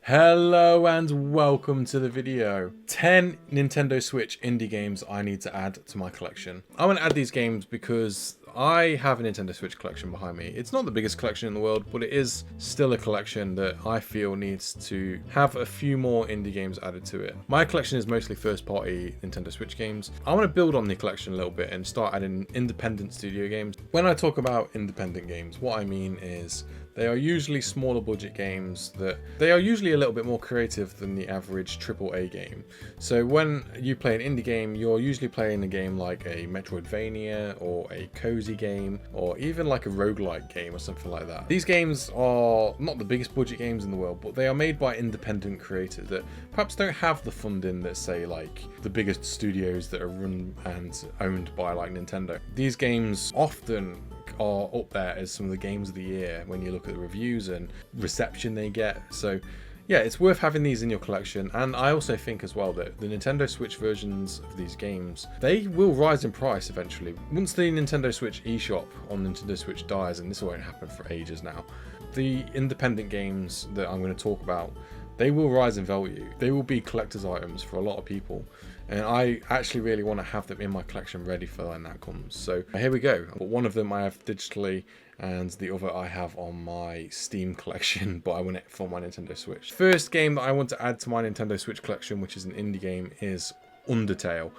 Hello and welcome to the video. 10 Nintendo Switch indie games I need to add to my collection. I want to add these games because I have a Nintendo Switch collection behind me. It's not the biggest collection in the world, but it is still a collection that I feel needs to have a few more indie games added to it. My collection is mostly first party Nintendo Switch games. I want to build on the collection a little bit and start adding independent studio games. When I talk about independent games, what I mean is they are usually smaller budget games that they are usually a little bit more creative than the average AAA game. So when you play an indie game, you're usually playing a game like a Metroidvania or a cozy game or even like a roguelike game or something like that. These games are not the biggest budget games in the world, but they are made by independent creators that perhaps don't have the funding that say like the biggest studios that are run and owned by like Nintendo. These games often are up there as some of the games of the year when you look at the reviews and reception they get. So yeah, it's worth having these in your collection. And I also think as well that the Nintendo Switch versions of these games, they will rise in price eventually. Once the Nintendo Switch eShop on Nintendo Switch dies, and this won't happen for ages now, the independent games that I'm going to talk about, they will rise in value. They will be collector's items for a lot of people. And I actually really want to have them in my collection ready for when that comes. So here we go. One of them I have digitally and the other I have on my Steam collection, but I want it for my Nintendo Switch. First game that I want to add to my Nintendo Switch collection, which is an indie game, is Undertale.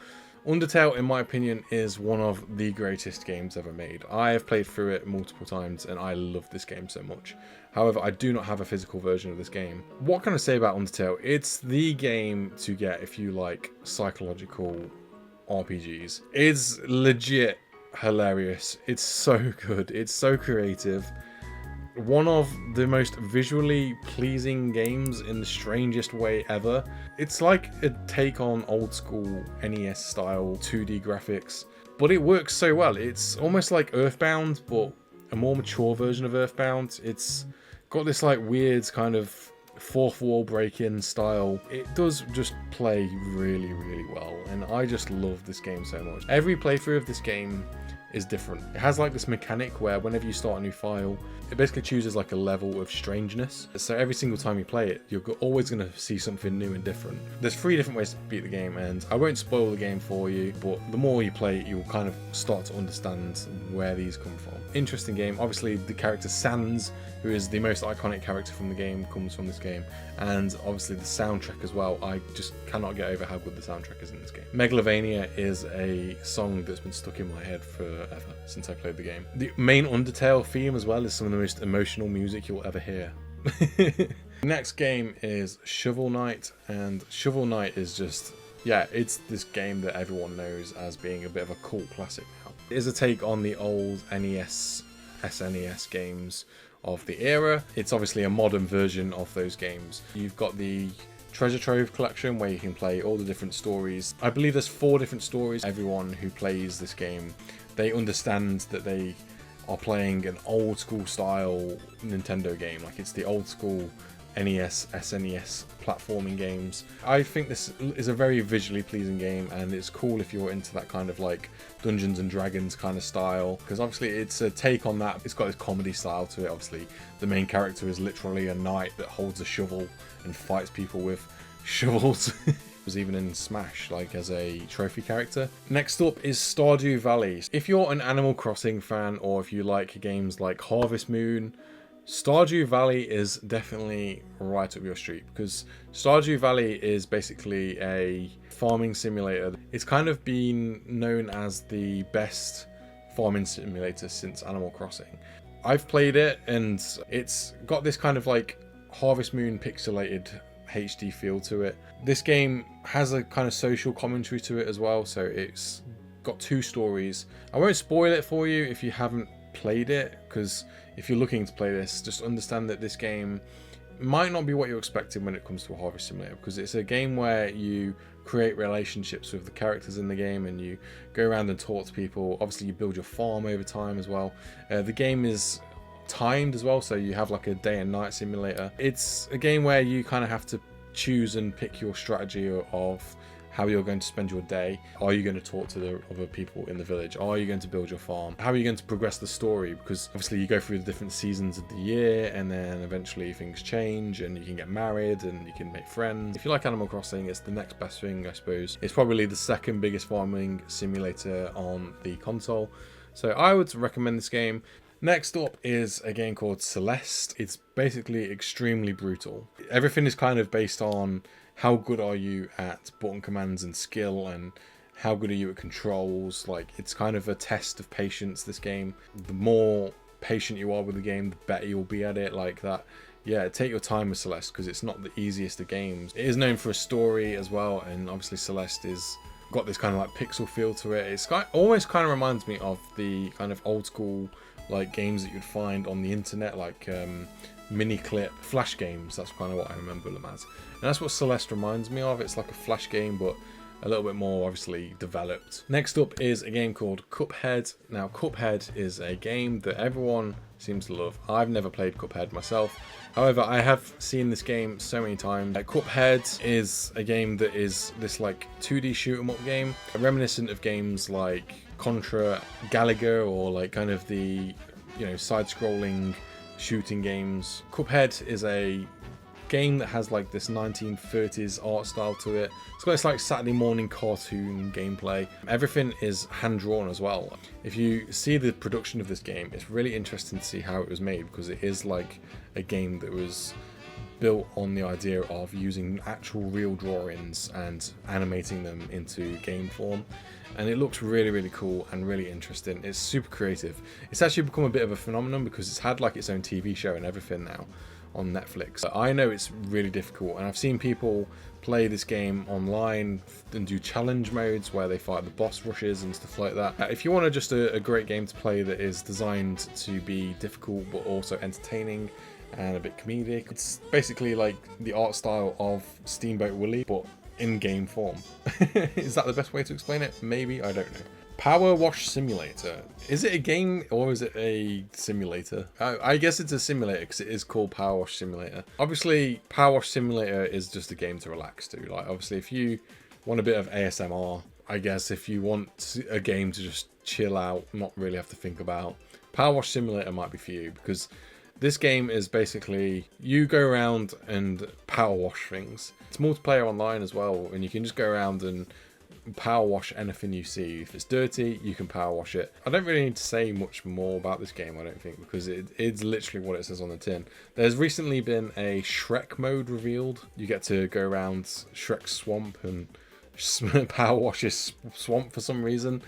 Undertale, in my opinion, is one of the greatest games ever made. I have played through it multiple times and I love this game so much. However, I do not have a physical version of this game. What can I say about Undertale? It's the game to get if you like psychological RPGs. It's legit hilarious. It's so good. It's so creative. One of the most visually pleasing games in the strangest way ever. It's like a take on old school NES style 2D graphics, but it works so well. It's almost like Earthbound, but a more mature version of Earthbound. It's got this like weird kind of fourth wall break-in style. It does just play really, really well, and I just love this game so much. Every playthrough of this game is different. It has like this mechanic where whenever you start a new file, it basically chooses like a level of strangeness. So every single time you play it, you're always going to see something new and different. There's 3 different ways to beat the game, and I won't spoil the game for you, but the more you play it, you'll kind of start to understand where these come from. Interesting game. Obviously, the character Sans, who is the most iconic character from the game, comes from this game, and obviously the soundtrack as well. I just cannot get over how good the soundtrack is in this game. Megalovania is a song that's been stuck in my head forever since I played the game. The main Undertale theme as well is some of the most emotional music you'll ever hear. Next game is Shovel Knight, and Shovel Knight is just, yeah, it's this game that everyone knows as being a bit of a cult classic now. It is a take on the old NES, SNES games of the era. It's obviously a modern version of those games. You've got the Treasure Trove collection where you can play all the different stories. I believe there's 4 different stories. Everyone who plays this game, they understand that they are playing an old school style Nintendo game. Like it's the old school NES, SNES platforming games. I think this is a very visually pleasing game, and it's cool if you're into that kind of like Dungeons and Dragons kind of style, because obviously it's a take on that. It's got this comedy style to it. Obviously the main character is literally a knight that holds a shovel and fights people with shovels. Was even in Smash, like as a trophy character. Next up is Stardew Valley. If you're an Animal Crossing fan, or if you like games like Harvest Moon, Stardew Valley is definitely right up your street, because Stardew Valley is basically a farming simulator. It's kind of been known as the best farming simulator since Animal Crossing. I've played it, and it's got this kind of like Harvest Moon pixelated HD feel to it. This game has a kind of social commentary to it as well, so it's got 2 stories. I won't spoil it for you if you haven't played it, because if you're looking to play this, just understand that this game might not be what you're expecting when it comes to a Harvest Simulator, because it's a game where you create relationships with the characters in the game and you go around and talk to people. Obviously you build your farm over time as well. The game is timed as well, so you have like a day and night simulator. It's a game where you kind of have to choose and pick your strategy of how you're going to spend your day. Are you going to talk to the other people in the village? Are you going to build your farm? How are you going to progress the story? Because obviously you go through the different seasons of the year, and then eventually things change and you can get married and you can make friends. If you like Animal Crossing, it's the next best thing, I suppose. It's probably the second biggest farming simulator on the console. So I would recommend this game. Next up is a game called Celeste. It's basically extremely brutal. Everything is kind of based on how good are you at button commands and skill, and how good are you at controls. Like, it's kind of a test of patience, this game. The more patient you are with the game, the better you'll be at it. Like that. Yeah, take your time with Celeste, because it's not the easiest of games. It is known for a story as well, and obviously Celeste is got this kind of like pixel feel to it. It's almost kind of reminds me of the kind of old school like games that you'd find on the internet, like mini clip flash games. That's kind of what I remember them as, and that's what Celeste reminds me of. It's like a flash game, but a little bit more obviously developed. Next up is a game called Cuphead. Now, Cuphead is a game that everyone seems to love. I've never played Cuphead myself. However, I have seen this game so many times. Cuphead is a game that is this like 2D shoot 'em up game, reminiscent of games like Contra, Galaga, or like kind of the, you know, side-scrolling shooting games. Cuphead is a game that has like this 1930s art style to it. It's got this like Saturday morning cartoon gameplay. Everything is hand-drawn as well. If you see the production of this game, it's really interesting to see how it was made, because it is like a game that was built on the idea of using actual real drawings and animating them into game form. And it looks really, really cool and really interesting. It's super creative. It's actually become a bit of a phenomenon because it's had like its own TV show and everything now on Netflix. I know it's really difficult, and I've seen people play this game online and do challenge modes where they fight the boss rushes and stuff like that. If you want just a great game to play that is designed to be difficult but also entertaining and a bit comedic, it's basically like the art style of Steamboat Willie but in game form. Is that the best way to explain it? Maybe, I don't know. Power Wash Simulator. Is it a game or is it a simulator? I guess it's a simulator because it is called Power Wash Simulator. Obviously, Power Wash Simulator is just a game to relax to. Like, obviously, if you want a bit of ASMR, I guess if you want a game to just chill out, not really have to think about, Power Wash Simulator might be for you, because this game is basically you go around and power wash things. It's multiplayer online as well, and you can just go around and power wash anything you see. If it's dirty, you can power wash it. I don't really need to say much more about this game, I don't think, because it's literally what it says on the tin. There's recently been a Shrek mode revealed. You get to go around Shrek's swamp and power wash his swamp for some reason.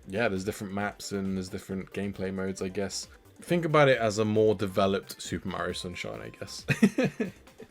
Yeah, there's different maps and there's different gameplay modes, I guess. Think about it as a more developed Super Mario Sunshine, I guess.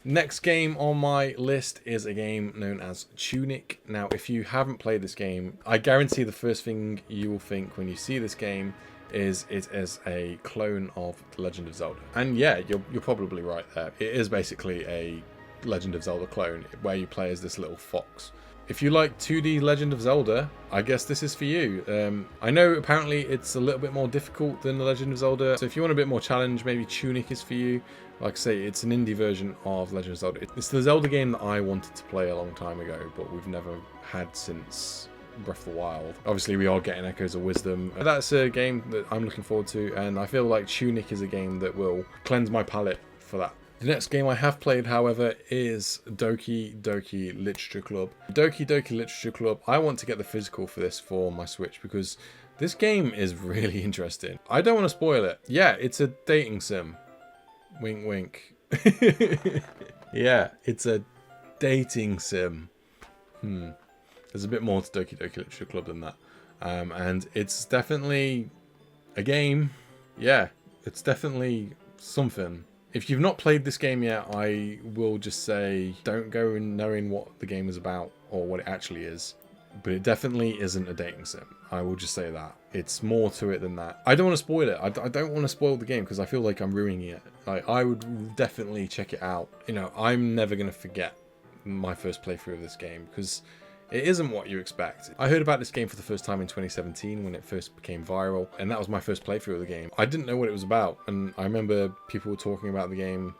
Next game on my list is a game known as Tunic. Now, if you haven't played this game, I guarantee the first thing you will think when you see this game is it is a clone of The Legend of Zelda. And yeah, you're probably right there. It is basically a Legend of Zelda clone where you play as this little fox. If you like 2D Legend of Zelda, I guess this is for you. I know apparently it's a little bit more difficult than The Legend of Zelda, so if you want a bit more challenge, maybe Tunic is for you. Like I say, it's an indie version of Legend of Zelda. It's the Zelda game that I wanted to play a long time ago, but we've never had since Breath of the Wild. Obviously, we are getting Echoes of Wisdom. That's a game that I'm looking forward to, and I feel like Tunic is a game that will cleanse my palate for that. The next game I have played, however, is Doi Doi Literature Club. Doi Doi Literature Club, I want to get the physical for this for my Switch because this game is really interesting. I don't want to spoil it. Yeah, it's a dating sim. Wink, wink. Yeah, it's a dating sim. There's a bit more to Doi Doi Literature Club than that. And it's definitely a game. Yeah, it's definitely something. If you've not played this game yet, I will just say don't go in knowing what the game is about or what it actually is. But it definitely isn't a dating sim. I will just say that. It's more to it than that. I don't want to spoil it. I don't want to spoil the game because I feel like I'm ruining it. I would definitely check it out. You know, I'm never going to forget my first playthrough of this game because it isn't what you expect. I heard about this game for the first time in 2017 when it first became viral, and that was my first playthrough of the game. I didn't know what it was about, and I remember people talking about the game,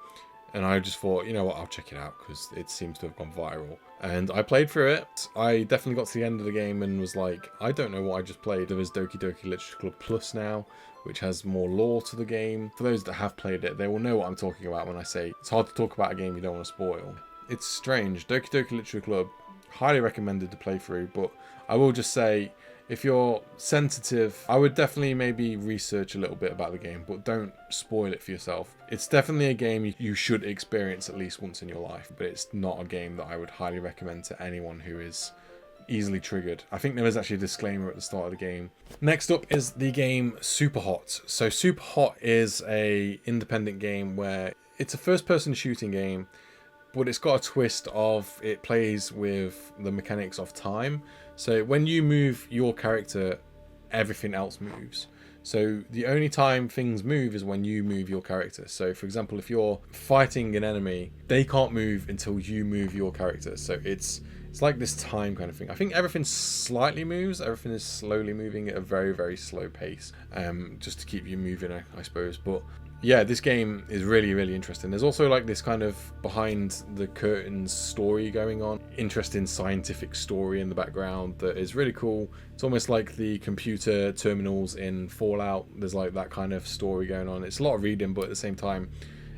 and I just thought, you know what, I'll check it out because it seems to have gone viral. And I played through it. I definitely got to the end of the game and was like, I don't know what I just played. There is Doi Doi Literature Club Plus now, which has more lore to the game. For those that have played it, they will know what I'm talking about when I say it's hard to talk about a game you don't want to spoil. It's strange. Doi Doi Literature Club, highly recommended to play through, but I will just say, if you're sensitive, I would definitely maybe research a little bit about the game, but don't spoil it for yourself. It's definitely a game you should experience at least once in your life, but it's not a game that I would highly recommend to anyone who is easily triggered. I think there is actually a disclaimer at the start of the game. Next up is the game Super Hot. So Super Hot is a independent game where it's a first-person shooting game, but it's got a twist of it plays with the mechanics of time. So when you move your character, everything else moves. So the only time things move is when you move your character. So for example, if you're fighting an enemy, they can't move until you move your character. So it's like this time kind of thing. I think everything slightly moves. Everything is slowly moving at a very, very slow pace, just to keep you moving, I suppose. But yeah, this game is really, really interesting. There's also like this kind of behind the curtains story going on. Interesting scientific story in the background that is really cool. It's almost like the computer terminals in Fallout. There's like that kind of story going on. It's a lot of reading, but at the same time,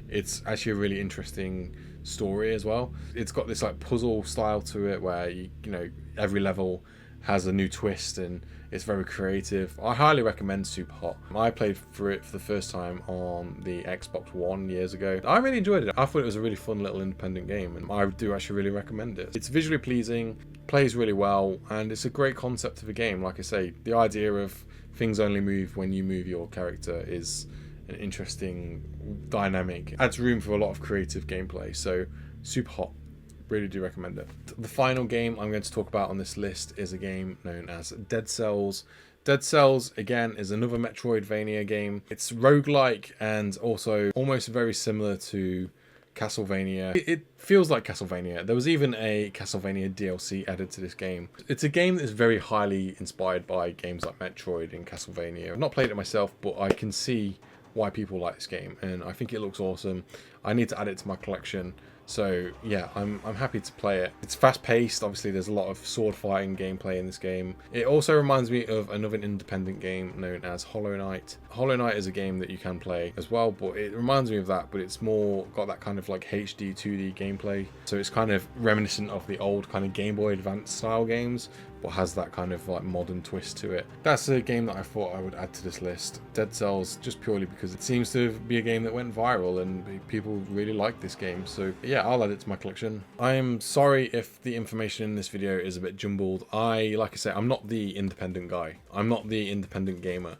it's actually a really interesting story as well. It's got this like puzzle style to it where you know, every level has a new twist and it's very creative. I highly recommend Super Hot. I played through it for the first time on the Xbox One years ago. I really enjoyed it. I thought it was a really fun little independent game, and I do actually really recommend it. It's visually pleasing, plays really well, and it's a great concept of a game. Like I say, the idea of things only move when you move your character is an interesting dynamic. Adds room for a lot of creative gameplay. So Super Hot. Really do recommend it. The final game I'm going to talk about on this list is a game known as Dead Cells. Dead Cells, again, is another Metroidvania game. It's roguelike and also almost very similar to Castlevania. It feels like Castlevania. There was even a Castlevania DLC added to this game. It's a game that's very highly inspired by games like Metroid and Castlevania. I've not played it myself, but I can see why people like this game, and I think it looks awesome. I need to add it to my collection. So yeah, I'm happy to play it. It's fast paced, obviously there's a lot of sword fighting gameplay in this game. It also reminds me of another independent game known as Hollow Knight. Hollow Knight is a game that you can play as well, but it reminds me of that, but it's more got that kind of like HD 2D gameplay. So it's kind of reminiscent of the old kind of Game Boy Advance style games, but has that kind of like modern twist to it. That's a game that I thought I would add to this list. Dead Cells, just purely because it seems to be a game that went viral and people really like this game. So yeah, I'll add it to my collection. I'm sorry if the information in this video is a bit jumbled. Like I say, I'm not the independent guy. I'm not the independent gamer.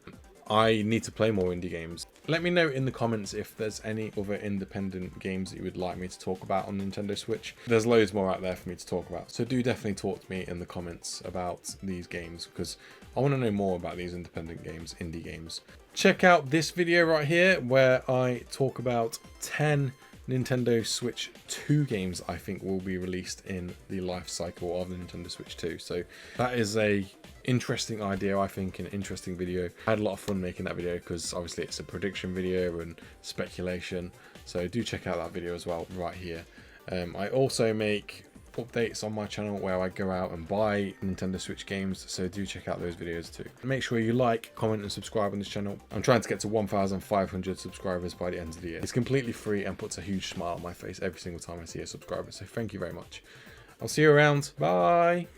I need to play more indie games. Let me know in the comments if there's any other independent games that you would like me to talk about on Nintendo Switch. There's loads more out there for me to talk about, so do definitely talk to me in the comments about these games, because I want to know more about these independent games, indie games. Check out this video right here where I talk about 10 Nintendo Switch 2 games I think will be released in the life cycle of the Nintendo Switch 2. So that is a interesting idea, I think, an interesting video. I had a lot of fun making that video because obviously it's a prediction video and speculation, so do check out that video as well right here. I also make updates on my channel where I go out and buy Nintendo Switch games, so do check out those videos too. Make sure you like, comment and subscribe on this channel. I'm trying to get to 1,500 subscribers by the end of the year. It's completely free and puts a huge smile on my face every single time I see a subscriber, so thank you very much. I'll see you around. Bye!